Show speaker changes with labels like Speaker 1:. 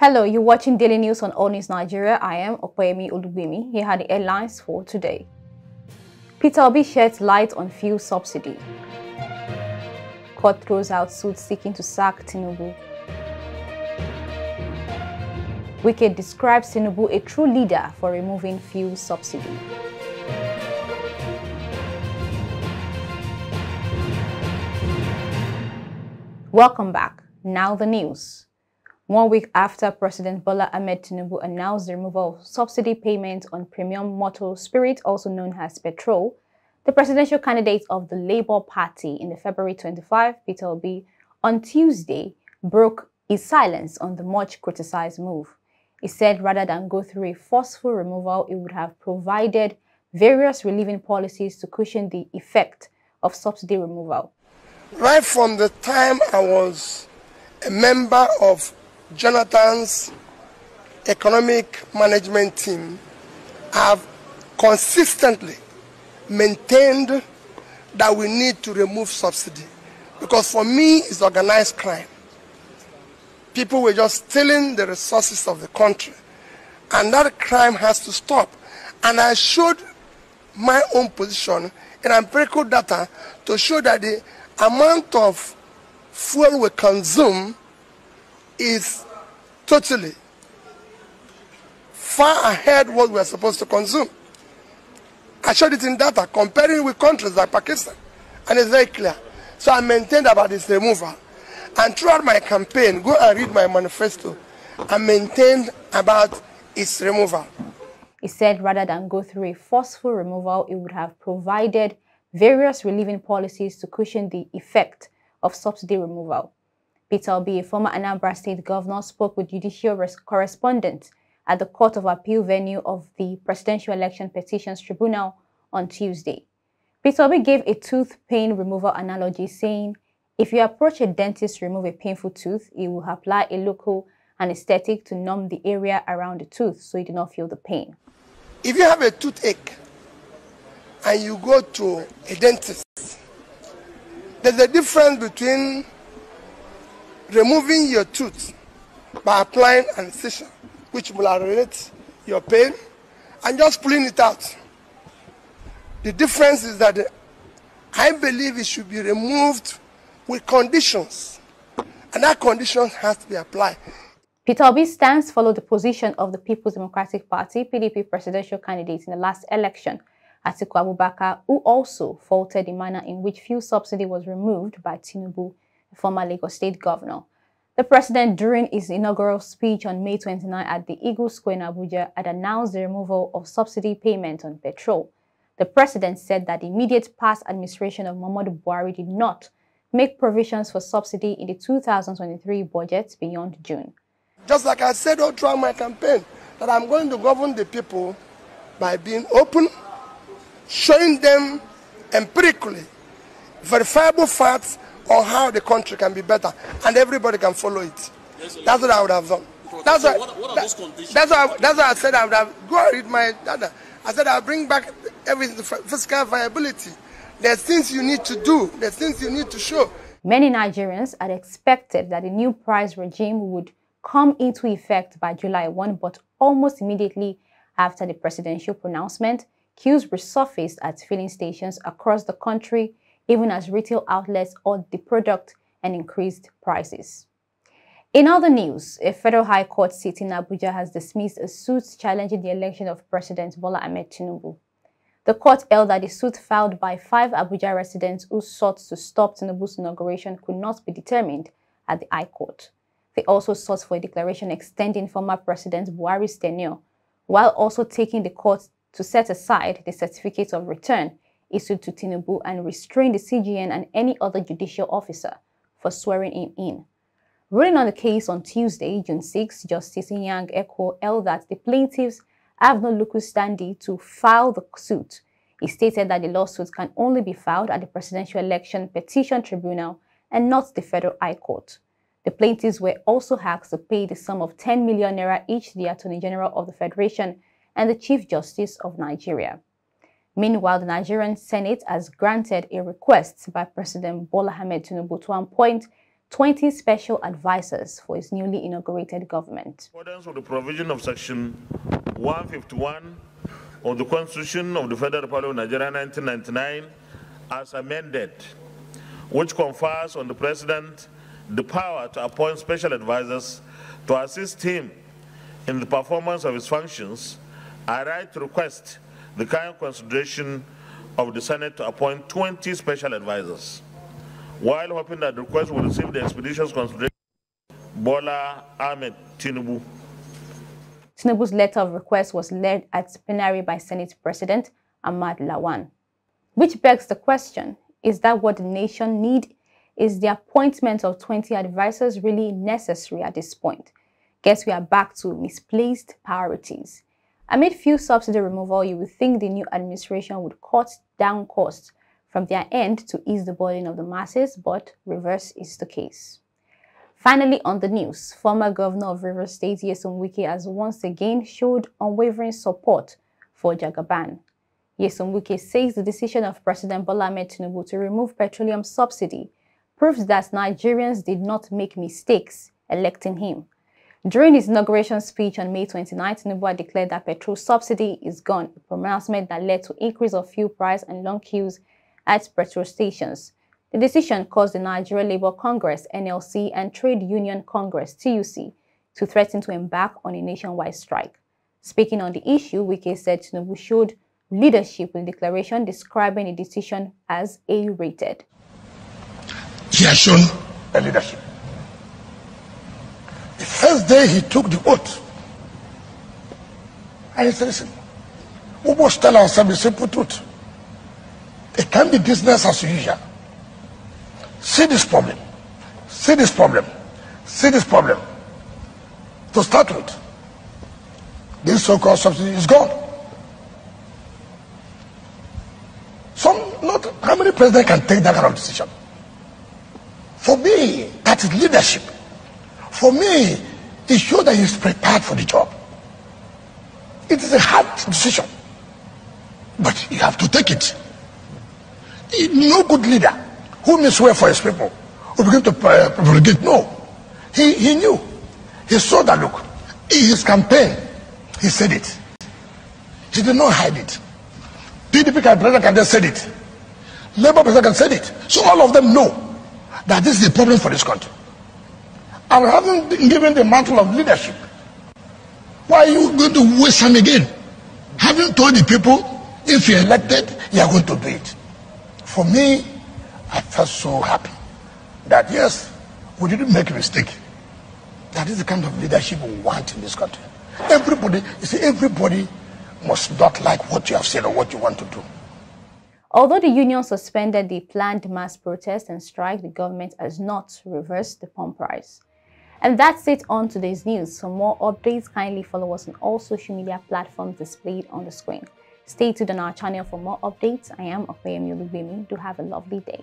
Speaker 1: Hello, you're watching Daily News on Allnews Nigeria. I am Opeyemi Olugbemi. Here are the headlines for today. Peter Obi sheds light on fuel subsidy. Court throws out suit seeking to sack Tinubu. Wike describes Tinubu a true leader for removing fuel subsidy. Welcome back. Now the news. 1 week after President Bola Ahmed Tinubu announced the removal of subsidy payments on premium motor spirit, also known as petrol, the presidential candidate of the Labour Party in the February 25, Peter Obi, on Tuesday, broke his silence on the much criticized move. He said rather than go through a forceful removal, he would have provided various relieving policies to cushion the effect of subsidy removal.
Speaker 2: Right from the time I was a member of Jonathan's economic management team, have consistently maintained that we need to remove subsidy, because for me it's organized crime. People were just stealing the resources of the country, and that crime has to stop. And I showed my own position in empirical data to show that the amount of fuel we consume is totally far ahead what we are supposed to consume. I showed it in data, comparing with countries like Pakistan, and it's very clear. So I maintained about its removal. And throughout my campaign, go and read my manifesto, I maintained about its removal.
Speaker 1: He said rather than go through a forceful removal, it would have provided various relieving policies to cushion the effect of subsidy removal. Peter Obi, a former Anambra State governor, spoke with judicial correspondents at the Court of Appeal venue of the Presidential Election Petitions Tribunal on Tuesday. Peter Obi gave a tooth pain removal analogy, saying, if you approach a dentist to remove a painful tooth, he will apply a local anesthetic to numb the area around the tooth so you do not feel the pain.
Speaker 2: If you have a toothache and you go to a dentist, there's a difference between removing your tooth by applying anesthesia, which will alleviate your pain, and just pulling it out. The difference is that I believe it should be removed with conditions, and that condition has to be applied.
Speaker 1: Peter Obi's stance followed the position of the People's Democratic Party (PDP) presidential candidate in the last election, Atiku Abubakar, who also faulted the manner in which fuel subsidy was removed by Tinubu, the former Lagos State governor. The president, during his inaugural speech on May 29 at the Eagle Square in Abuja, had announced the removal of subsidy payment on petrol. The president said that the immediate past administration of Muhammadu Buhari did not make provisions for subsidy in the 2023 budget beyond June.
Speaker 2: Just like I said all throughout my campaign, that I'm going to govern the people by being open, showing them empirically verifiable facts on how the country can be better, and everybody can follow it. That's what I would have done. That's why I said I would have go and read my data. I said I'll bring back everything, fiscal viability. There's things you need to do. There's things you need to show.
Speaker 1: Many Nigerians had expected that the new price regime would come into effect by July 1, but almost immediately after the presidential pronouncement, queues resurfaced at filling stations across the country, even as retail outlets ordered the product and increased prices. In other news, a federal high court seat in Abuja has dismissed a suit challenging the election of President Bola Ahmed Tinubu. The court held that the suit filed by 5 Abuja residents who sought to stop Tinubu's inauguration could not be determined at the High Court. They also sought for a declaration extending former President Buhari's tenure, while also taking the court to set aside the certificate of return issued to Tinubu and restrain the CGN and any other judicial officer for swearing him in. Ruling on the case on Tuesday, June 6, Justice Yang Eko held that the plaintiffs have no locus standi to file the suit. He stated that the lawsuit can only be filed at the Presidential Election Petition Tribunal and not the Federal High Court. The plaintiffs were also asked to pay the sum of 10 million naira each to the Attorney General of the Federation and the Chief Justice of Nigeria. Meanwhile, the Nigerian Senate has granted a request by President Bola Ahmed Tinubu to appoint 20 special advisors for his newly inaugurated government.
Speaker 3: In accordance with the provision of Section 151 of the Constitution of the Federal Republic of Nigeria 1999 as amended, which confers on the President the power to appoint special advisors to assist him in the performance of his functions, I write to request the kind consideration of the Senate to appoint 20 special advisors, while hoping that the request will receive the expeditious consideration of Bola Ahmed Tinubu.
Speaker 1: Tinubu's letter of request was led at plenary by Senate President Ahmad Lawan. Which begs the question, is that what the nation needs? Is the appointment of 20 advisors really necessary at this point? Guess we are back to misplaced priorities. Amid fuel subsidy removal, you would think the new administration would cut down costs from their end to ease the burden of the masses, but reverse is the case. Finally, on the news, former governor of Rivers State, Nyesom Wike, has once again showed unwavering support for Jagaban. Nyesom Wike says the decision of President Bola Ahmed Tinubu to remove petroleum subsidy proves that Nigerians did not make mistakes electing him. During his inauguration speech on May 29, Tinubu had declared that petrol subsidy is gone, a pronouncement that led to increase of fuel price and long queues at petrol stations. The decision caused the Nigeria Labour Congress, NLC, and Trade Union Congress, TUC, to threaten to embark on a nationwide strike. Speaking on the issue, Wike said Tinubu showed leadership with a declaration describing the decision as A-rated.
Speaker 4: He has shown a leadership. The first day he took the oath, I said, listen, we must tell ourselves the simple truth. It can be business as usual. See this problem, see this problem, see this problem. To start with, this so-called subsidy is gone. How many presidents can take that kind of decision? For me, that is leadership. For me, it shows that he is prepared for the job. It is a hard decision, but you have to take it. No good leader who may swear for his people will begin to propagate. No. He knew. He saw that look. In his campaign, he said it. He did not hide it. PDP president can just say it. Labour president can say it. So all of them know that this is a problem for this country. And having been given the mantle of leadership, why are you going to waste time again? Having told the people, if you're elected, you are going to do it. For me, I felt so happy that yes, we didn't make a mistake. That is the kind of leadership we want in this country. Everybody, you see, everybody must not like what you have said or what you want to do.
Speaker 1: Although the union suspended the planned mass protest and strike, the government has not reversed the pump price. And that's it on today's news. For more updates, kindly follow us on all social media platforms displayed on the screen. Stay tuned on our channel for more updates. I am Okoyemi Olubemi. Do have a lovely day.